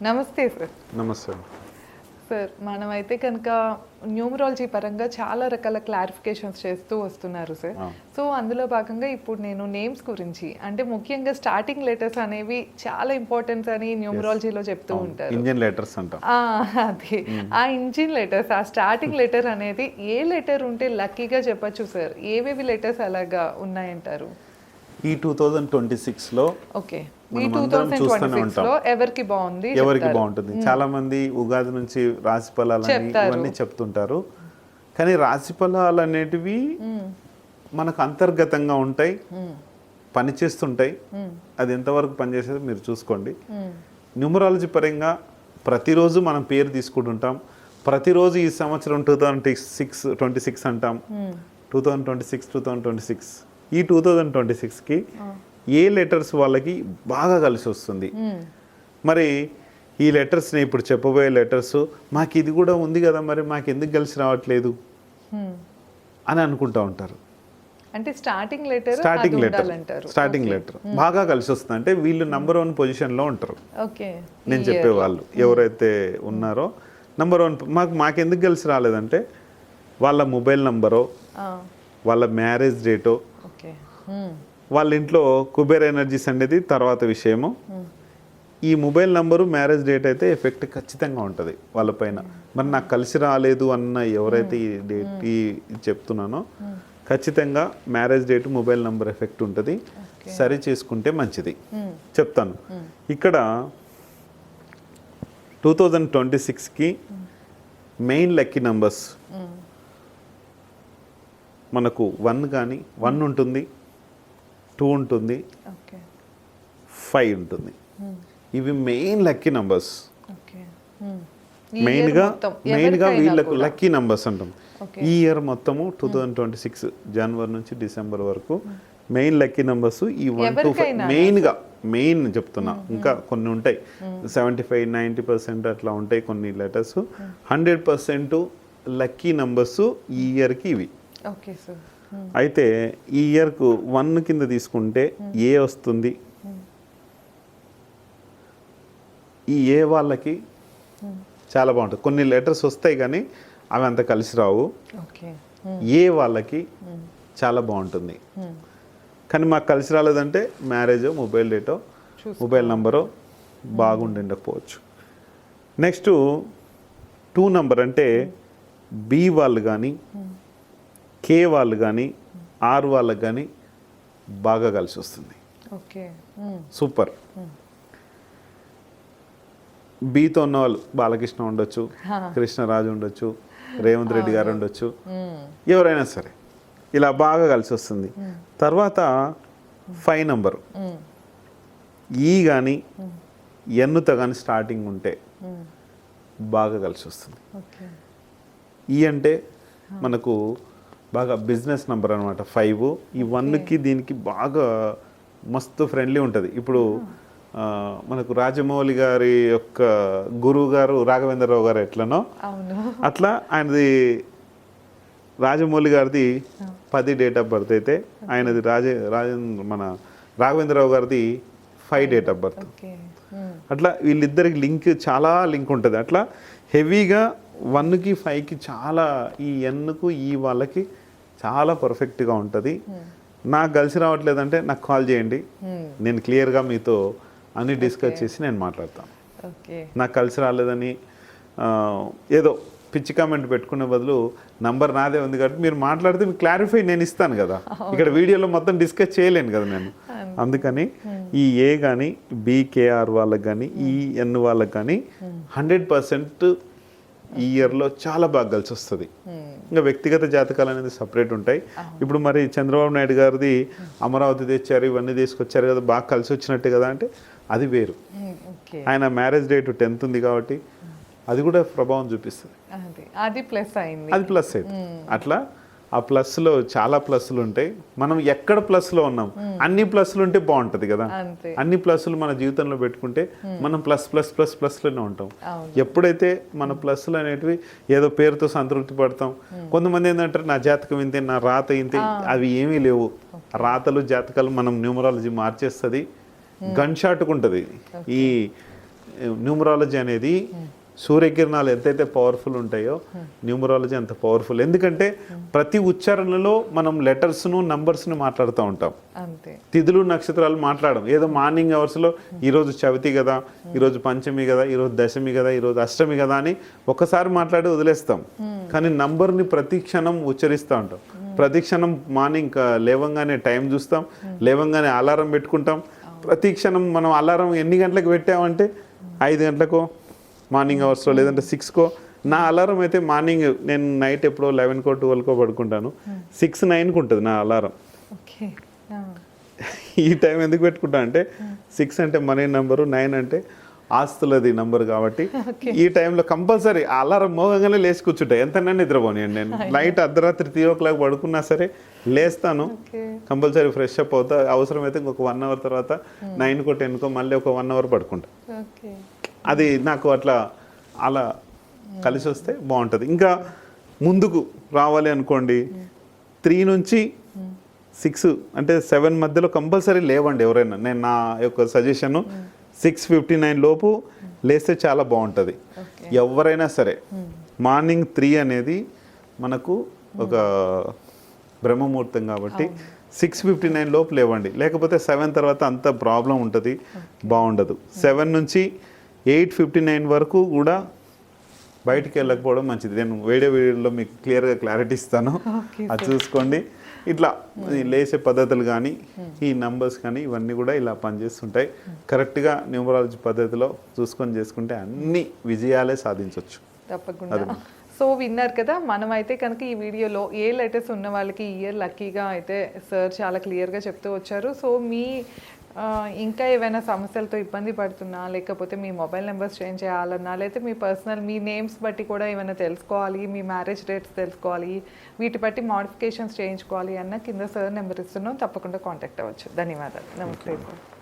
నమస్తే సార్. నమస్తే. సార్ మనమైతే కనుక న్యూమరాలజీ పరంగా చాలా రకాల క్లారిఫికేషన్స్ చేస్తూ వస్తున్నారు సార్. సో అందులో భాగంగా ఇప్పుడు నేను నేమ్స్ గురించి అంటే ముఖ్యంగా స్టార్టింగ్ లెటర్స్ అనేవి చాలా ఇంపార్టెన్స్ అని న్యూమరాలజీలో చెప్తూ ఉంటారు. ఇంజిన్ లెటర్స్ అంటాం. అది ఆ ఇంజిన్ లెటర్స్, ఆ స్టార్టింగ్ లెటర్ అనేది ఏ లెటర్ ఉంటే లక్కీగా చెప్పచ్చు సార్? ఏవేవి లెటర్స్ అలాగా ఉన్నాయంటారు? ఈ 2026లో ఓకే, మనం అందరం చూస్తూనే ఉంటాం ఎవరికి బాగుంది, ఎవరికి బాగుంటుంది. చాలా మంది ఉగాది నుంచి రాశి ఫలాలని ఇవన్నీ చెప్తుంటారు. కానీ రాశి ఫలాలు అనేటివి మనకు అంతర్గతంగా ఉంటాయి, పనిచేస్తుంటాయి. అది ఎంతవరకు పనిచేసేది మీరు చూసుకోండి. న్యూమరాలజీ పరంగా ప్రతిరోజు మనం పేరు తీసుకుంటుంటాం. ప్రతిరోజు ఈ సంవత్సరం 2026 అంటాం. 2026 ఈ 2026కి ఏ లెటర్స్ వాళ్ళకి బాగా కలిసి వస్తుంది. మరి ఈ లెటర్స్ని ఇప్పుడు చెప్పబోయే లెటర్స్ మాకు ఇది కూడా ఉంది కదా, మరి మాకు ఎందుకు కలిసి రావట్లేదు అని అనుకుంటా ఉంటారు. అంటే స్టార్టింగ్ లెటర్ బాగా కలిసి వస్తుంది అంటే వీళ్ళు నంబర్ 1 పొజిషన్లో ఉంటారు. నేను చెప్పేవాళ్ళు ఎవరైతే ఉన్నారో నంబర్ 1 మాకెందుకు కలిసి రాలేదంటే వాళ్ళ మొబైల్ నంబరో, వాళ్ళ మ్యారేజ్ డేటో, వాళ్ళ ఇంట్లో కుబేర్ ఎనర్జీస్ అనేది తర్వాత విషయము. ఈ మొబైల్ నంబరు, మ్యారేజ్ డేట్ అయితే ఎఫెక్ట్ ఖచ్చితంగా ఉంటుంది వాళ్ళపైన. మరి నాకు కలిసి రాలేదు అన్న ఎవరైతే ఈ డేట్ చెప్తున్నానో ఖచ్చితంగా marriage date, mobile number effect ఉంటుంది. సరి చేసుకుంటే మంచిది. చెప్తాను. ఇక్కడ 2026కి మెయిన్ లక్కీ నంబర్స్ మనకు 1 ఉంటుంది, 2 ఉంటుంది, 5 ఉంటుంది. ఇవి మెయిన్ లక్కీ నంబర్స్. మెయిన్గా వీళ్ళకు లక్కీ నంబర్స్ అంటాం. ఈ ఇయర్ మొత్తము 2026 జనవరి నుంచి డిసెంబర్ వరకు మెయిన్ లక్కీ నంబర్స్ ఈ 1 to 5 మెయిన్ చెప్తున్నా. ఇంకా కొన్ని ఉంటాయి 75-90% అట్లా ఉంటాయి కొన్ని లెటర్స్. 100% లక్కీ నంబర్స్ ఈ ఇయర్కి ఇవి. అయితే ఈ ఇయర్కు 1 కింద తీసుకుంటే ఏ వస్తుంది. ఈ ఏ వాళ్ళకి చాలా బాగుంటుంది. కొన్ని లెటర్స్ వస్తాయి కానీ అవి అంత కలిసి రావు. ఏ వాళ్ళకి చాలా బాగుంటుంది. కానీ మాకు కలిసి రాలేదంటే మ్యారేజో, మొబైల్ డేటో, మొబైల్ నంబరో బాగుండకపోవచ్చు. నెక్స్ట్ 2 నంబర్ అంటే బి వాళ్ళు కానీ, కే వాళ్ళు కానీ, ఆర్ వాళ్ళకి కానీ బాగా కలిసి వస్తుంది. సూపర్. బీతో ఉన్న వాళ్ళు బాలకృష్ణ ఉండొచ్చు, కృష్ణరాజు ఉండొచ్చు, రేవంత్ రెడ్డి గారు ఉండొచ్చు, ఎవరైనా సరే ఇలా బాగా కలిసి వస్తుంది. తర్వాత 5 నంబరు ఈ కానీ ఎన్నుతో కానీ స్టార్టింగ్ ఉంటే బాగా కలిసి వస్తుంది. ఈ అంటే మనకు బాగా బిజినెస్ నెంబర్ అనమాట 5. ఈ 1కి దీనికి బాగా మస్తు ఫ్రెండ్లీ ఉంటుంది. ఇప్పుడు మనకు రాజమౌళి గారి యొక్క గురువు గారు రాఘవేంద్రరావు గారు ఎట్లనో అట్లా ఆయనది రాజమౌళి గారిది 10 డేట్ ఆఫ్ బర్త్ అయితే ఆయనది మన రాఘవేంద్రరావు గారిది 5 డేట్ ఆఫ్ బర్త్. అట్లా వీళ్ళిద్దరికి చాలా లింక్ ఉంటుంది. అట్లా హెవీగా 1కి 5కి చాలా ఈ ఎన్కు ఈ వాళ్ళకి చాలా పర్ఫెక్ట్గా ఉంటుంది. నాకు కలిసి రావట్లేదంటే నాకు కాల్ చేయండి, నేను క్లియర్గా మీతో అన్ని డిస్కస్ చేసి నేను మాట్లాడతాను. నాకు కలిసి రాలేదని ఏదో పిచ్చి కామెంట్ పెట్టుకునే బదులు నంబర్ నాదే ఉంది కాబట్టి మీరు మాట్లాడితే మీకు క్లారిఫై నేను ఇస్తాను కదా. ఇక్కడ వీడియోలో మొత్తం డిస్కస్ చేయలేను కదా నేను. అందుకని ఈ ఏ కానీ బీకేఆర్ వాళ్ళకి కానీ ఈ ఎన్ వాళ్ళకి కానీ 100% ఈ ఇయర్లో చాలా బాగా కలిసి వస్తుంది. ఇంకా వ్యక్తిగత జాతకాలు అనేది సపరేట్ ఉంటాయి. ఇప్పుడు మరి చంద్రబాబు నాయుడు గారిది అమరావతి తెచ్చారు, ఇవన్నీ తీసుకొచ్చారు కదా, బాగా కలిసి వచ్చినట్టే కదా అంటే అది వేరు. ఆయన మ్యారేజ్ డేట్ 10th ఉంది కాబట్టి అది కూడా ప్రభావం చూపిస్తుంది. అది ప్లస్ అయింది. అట్లా ఆ ప్లస్లో చాలా ప్లస్లు ఉంటాయి. మనం ఎక్కడ ప్లస్లో ఉన్నాం, అన్ని ప్లస్లు ఉంటే బాగుంటుంది కదా. అన్ని ప్లస్లు మన జీవితంలో పెట్టుకుంటే మనం ప్లస్లోనే ఉంటాం. ఎప్పుడైతే మన ప్లస్లు అనేటివి ఏదో పేరుతో సంతృప్తి పడతాం. కొంతమంది ఏంటంటే నా జాతకం ఇంతే, నా రాత ఇంతే, అవి ఏమీ లేవు. రాతలు జాతకాలు మనం న్యూమరాలజీ మార్చేస్తుంది. గన్ షాట్కు ఉంటుంది. ఈ న్యూమరాలజీ అనేది సూర్యకిరణాలు ఎంతైతే పవర్ఫుల్ ఉంటాయో న్యూమరాలజీ అంత పవర్ఫుల్. ఎందుకంటే ప్రతి ఉచ్చారణలో మనం లెటర్స్ను నంబర్స్ను మాట్లాడుతూ ఉంటాం, అంతే. తిథులు నక్షత్రాలు మాట్లాడడం. ఏదో మార్నింగ్ అవర్స్లో ఈరోజు చవితి కదా, ఈరోజు పంచమి కదా, ఈరోజు దశమి కదా, ఈరోజు అష్టమి కదా అని ఒకసారి మాట్లాడి వదిలేస్తాం. కానీ నంబర్ని ప్రతి క్షణం ఉచ్చరిస్తూ ఉంటాం. ప్రతి క్షణం మార్నింగ్ లేవంగానే టైం చూస్తాం, లేవంగానే అలారం పెట్టుకుంటాం. ప్రతి క్షణం మనం అలారం ఎన్ని గంటలకు పెట్టామంటే 5 గంటలకో మార్నింగ్ అవర్స్లో, లేదంటే 6కో. నా అలారం అయితే మార్నింగ్ నేను నైట్ ఎప్పుడో 11కో 12కో పడుకుంటాను, 6-9కు ఉంటుంది నా అలారం. ఓకే. ఈ టైం ఎందుకు పెట్టుకుంటా అంటే 6 అంటే మనీ నెంబరు, 9 అంటే ఆస్తులది నంబర్ కాబట్టి ఈ టైంలో కంపల్సరీ ఆ అలారం మోగంగానే లేచి కూర్చుంటాయి. ఎంతైనా నిద్రపోనియండి, నేను నైట్ అర్ధరాత్రి 3 o'clock పడుకున్నా సరే లేస్తాను, కంపల్సరీ ఫ్రెష్ అప్ అవుతా. అవసరమైతే ఇంకొక 1 hour తర్వాత 9కో 10కో మళ్ళీ ఒక 1 hour పడుకుంటా. అది నాకు అలా కలిసి వస్తే బాగుంటుంది. ఇంకా ముందుకు రావాలి అనుకోండి, 3 నుంచి 6 అంటే 7 మధ్యలో కంపల్సరీ లేవండి ఎవరైనా. నేను నా యొక్క సజెషను 6:59 లోపు లేస్తే చాలా బాగుంటుంది ఎవరైనా సరే. మార్నింగ్ 3 అనేది మనకు ఒక బ్రహ్మముహూర్తం కాబట్టి 6:59 లోపు లేవండి. లేకపోతే 7 తర్వాత అంత ప్రాబ్లం ఉంటుంది, బాగుండదు. 7 నుంచి 8:59 వరకు కూడా బయటికి వెళ్ళకపోవడం మంచిది. నేను వీడియోలో మీకు క్లియర్గా క్లారిటీ ఇస్తాను, అది చూసుకోండి. ఇట్లా లేచే పద్ధతులు కానీ ఈ నంబర్స్ కానీ ఇవన్నీ కూడా ఇలా పనిచేస్తుంటాయి. కరెక్ట్గా న్యూమరాలజీ పద్ధతిలో చూసుకొని చేసుకుంటే అన్ని విజయాలే సాధించవచ్చు. తప్పకుండా. సో విన్నారు కదా, మనమైతే కనుక ఈ వీడియోలో ఏ లెటర్స్ ఉన్న వాళ్ళకి ఇయర్ లక్కీగా అయితే సార్ చాలా క్లియర్గా చెప్తూ వచ్చారు. సో మీ ఇంకా ఏవైనా సమస్యలతో ఇబ్బంది పడుతున్నా, లేకపోతే మీ మొబైల్ నెంబర్స్ చేంజ్ చేయాలన్నా, లేకపోతే మీ పర్సనల్ మీ నేమ్స్ బట్టి కూడా ఏమైనా తెలుసుకోవాలి, మీ మ్యారేజ్ డేట్స్ తెలుసుకోవాలి, వీటి బట్టి మోడిఫికేషన్స్ చేయించుకోవాలి అన్న కింద సార్ నెంబర్ ఇస్తున్నాం, తప్పకుండా కాంటాక్ట్ అవ్వచ్చు. ధన్యవాదాలు. నమస్తే సార్.